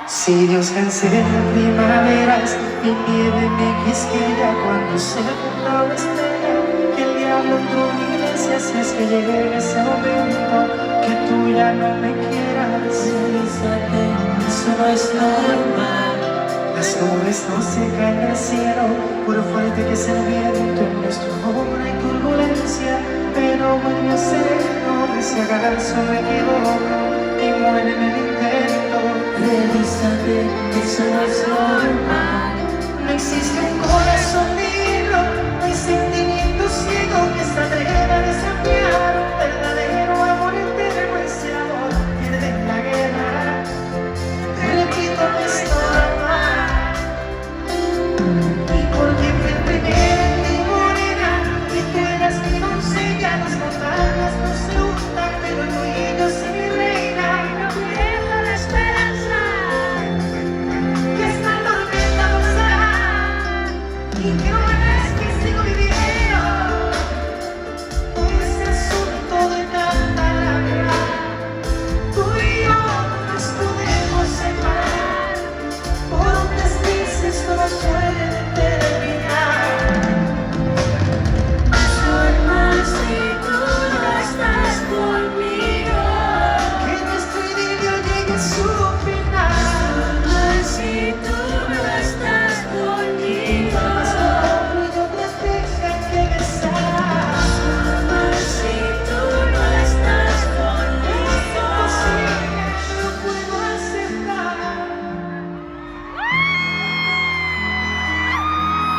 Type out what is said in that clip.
Si Dios cancela primaveras y nieve me quisquilla cuando se funda una estrella, que el diablo truene iglesias es que llegue ese momento que tú ya no me quieras. Eso no es normal. Las nubes no se caen del cielo, por fuerte que es el viento, en nuestro amor hay turbulencia, pero vuelve a ser, no si acaso me equivoco y muere en el intento. Revísate, eso no es normal. No existe un corazón